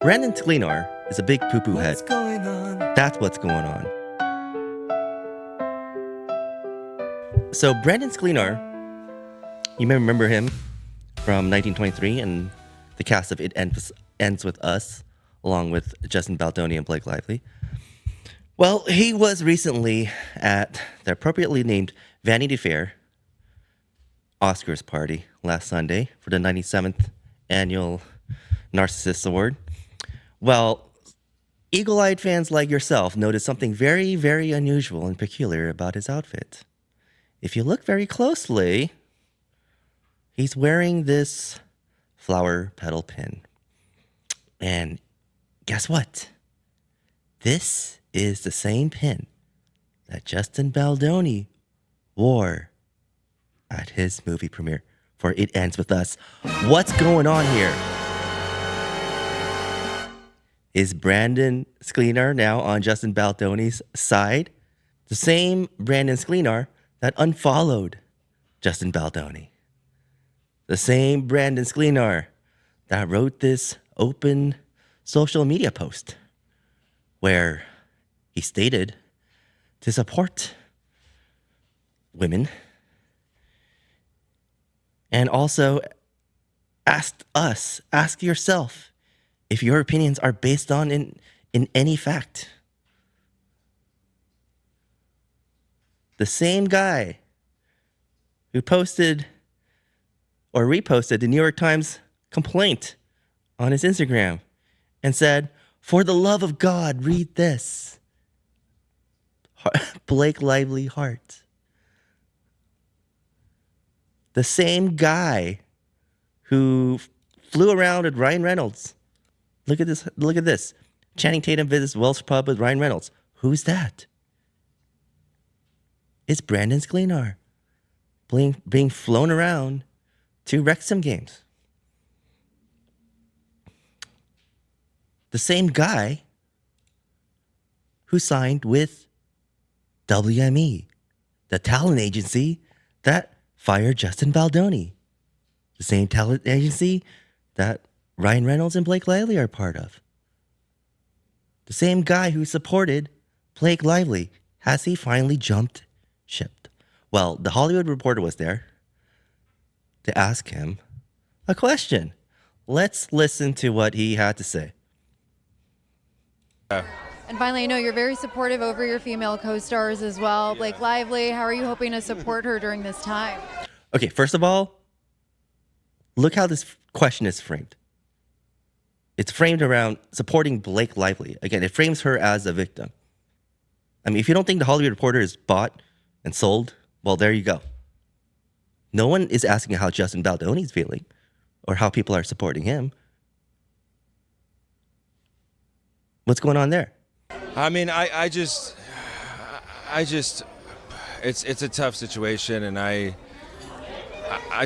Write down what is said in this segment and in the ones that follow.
Brandon Sklenar is a big poo-poo head. What's going on? That's what's going on. So Brandon Sklenar, you may remember him from 1923 and the cast of It Ends With Us, along with Justin Baldoni and Blake Lively. Well, he was recently at the appropriately named Vanity Fair Oscars party last Sunday for the 97th Annual Narcissist Award. Well, eagle-eyed fans like yourself noticed something very, very unusual and peculiar about his outfit. If you look very closely, he's wearing this flower petal pin. And guess what? This is the same pin that Justin Baldoni wore at his movie premiere for It Ends With Us. What's going on here? Is Brandon Sklenar now on Justin Baldoni's side? The same Brandon Sklenar that unfollowed Justin Baldoni. The same Brandon Sklenar that wrote this open social media post where he stated to support women and also ask yourself if your opinions are based on in any fact. The same guy who posted or reposted the New York Times complaint on his Instagram and said, "For the love of God, read this." Blake Lively heart. The same guy who flew around with Ryan Reynolds. Look at this. Channing Tatum visits Wells Pub with Ryan Reynolds. Who's that? It's Brandon Sklenar being flown around to Wrexham games. The same guy who signed with WME, the talent agency that fired Justin Baldoni. The same talent agency that Ryan Reynolds and Blake Lively are part of. The same guy who supported Blake Lively. Has he finally jumped ship? Well, the Hollywood Reporter was there to ask him a question. Let's listen to what he had to say. And finally, I know you're very supportive over your female co-stars as well. Blake Lively, how are you hoping to support her during this time? Okay, first of all, look how this question is framed. It's framed around supporting Blake Lively. Again, it frames her as a victim. I mean, if you don't think the Hollywood Reporter is bought and sold, well, there you go. No one is asking how Justin Baldoni is feeling or how people are supporting him. What's going on there? I mean, I just, it's a tough situation, and I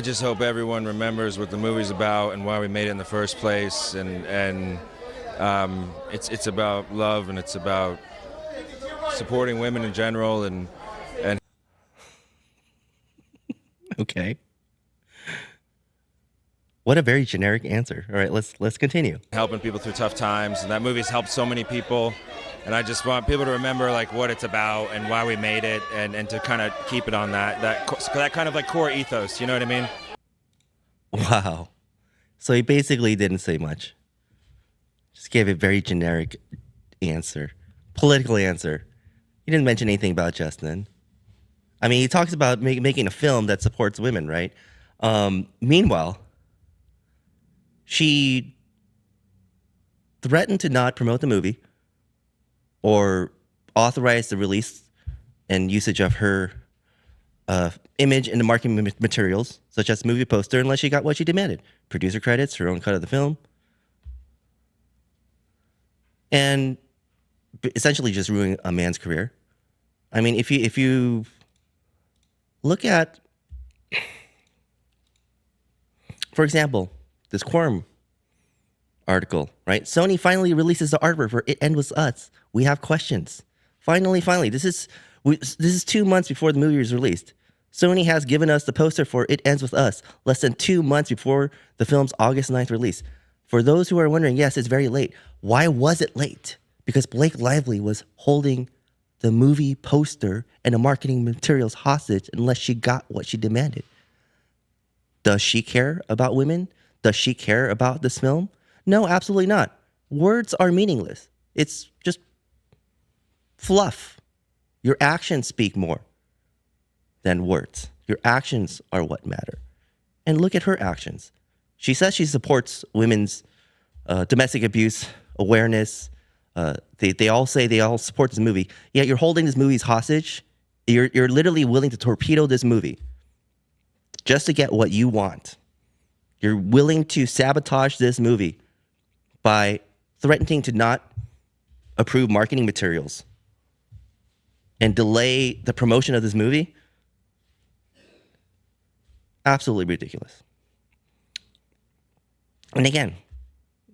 just hope everyone remembers what the movie's about and why we made it in the first place, and it's about love, and it's about supporting women in general, and Okay. What a very generic answer. All right, let's continue. helping people through tough times. And that movie's helped so many people, and I just want people to remember like what it's about and why we made it, and to kind of keep it on that kind of like core ethos. You know what I mean? Wow. So he basically didn't say much. Just gave a very generic answer, political answer. He didn't mention anything about Justin. I mean, he talks about making a film that supports women, right? Meanwhile, she threatened to not promote the movie or authorize the release and usage of her image in the marketing materials, such as movie poster, unless she got what she demanded. Producer credits, her own cut of the film. And essentially just ruining a man's career. I mean, if you look at, for example, this Quorum article, right? Sony finally releases the artwork for It Ends With Us. We have questions. Finally. This is 2 months before the movie was released. Sony has given us the poster for It Ends With Us less than 2 months before the film's August 9th release. For those who are wondering, yes, it's very late. Why was it late? Because Blake Lively was holding the movie poster and the marketing materials hostage unless she got what she demanded. Does she care about women? Does she care about this film? No, absolutely not. Words are meaningless. It's just fluff. Your actions speak more than words. Your actions are what matter. And look at her actions. She says she supports women's domestic abuse awareness. They all say they all support this movie. Yet you're holding this movie's hostage. You're literally willing to torpedo this movie just to get what you want. You're willing to sabotage this movie by threatening to not approve marketing materials and delay the promotion of this movie. Absolutely ridiculous. And again,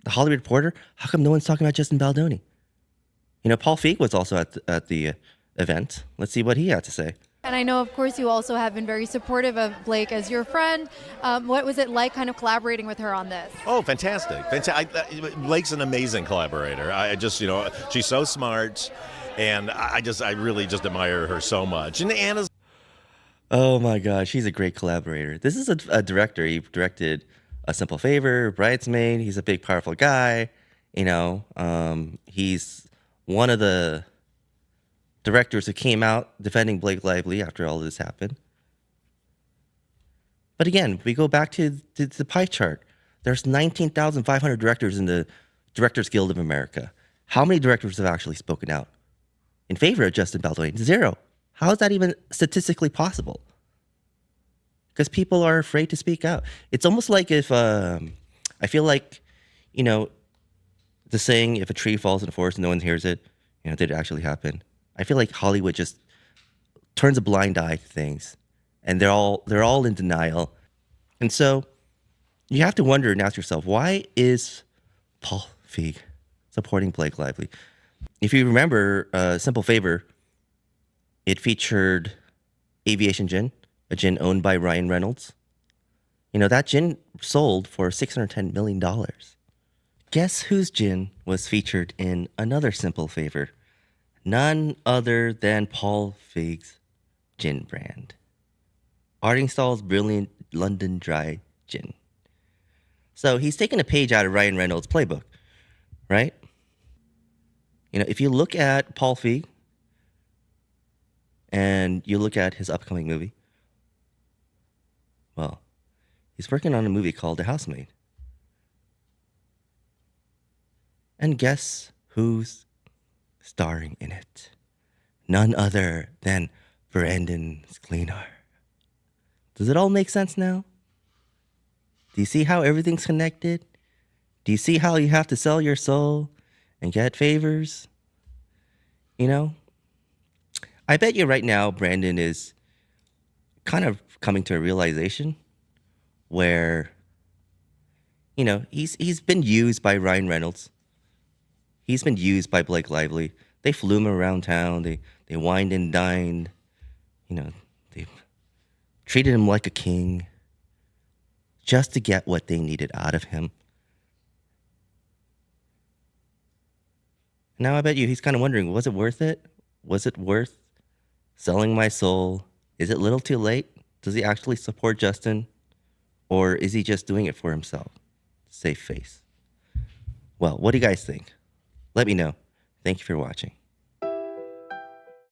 the Hollywood Reporter, how come no one's talking about Justin Baldoni? You know, Paul Feig was also at the event. Let's see what he had to say. And I know, of course, you also have been very supportive of Blake as your friend. What was it like kind of collaborating with her on this? Oh, fantastic. Blake's an amazing collaborator. I just, she's so smart, and I really just admire her so much. And Anna's... Oh my God, she's a great collaborator. This is a director. He directed A Simple Favor, Bridesmaid. He's a big, powerful guy. He's one of the directors who came out defending Blake Lively after all of this happened. But again, we go back to the pie chart. There's 19,500 directors in the Directors Guild of America. How many directors have actually spoken out in favor of Justin Baldoni? 0. How is that even statistically possible? Because people are afraid to speak out. It's almost like if, I feel like, the saying, if a tree falls in the forest and no one hears it, did it actually happen? I feel like Hollywood just turns a blind eye to things, and they're all in denial. And so you have to wonder and ask yourself, why is Paul Feig supporting Blake Lively? If you remember Simple Favor, it featured Aviation Gin, a gin owned by Ryan Reynolds. That gin sold for $610 million. Guess whose gin was featured in another Simple Favor? None other than Paul Feig's gin brand. Artingstall's brilliant London Dry Gin. So he's taken a page out of Ryan Reynolds' playbook, right? If you look at Paul Feig and you look at his upcoming movie, well, he's working on a movie called The Housemaid. And guess who's starring in it? None other than Brandon Sklenar. Does it all make sense now? Do you see how everything's connected? Do you see how you have to sell your soul and get favors? I bet you right now Brandon is kind of coming to a realization where, he's been used by Ryan Reynolds. He's been used by Blake Lively. They flew him around town. They wined and dined. They treated him like a king just to get what they needed out of him. Now I bet you he's kind of wondering, was it worth it? Was it worth selling my soul? Is it a little too late? Does he actually support Justin? Or is he just doing it for himself? Save face. Well, what do you guys think? Let me know. Thank you for watching.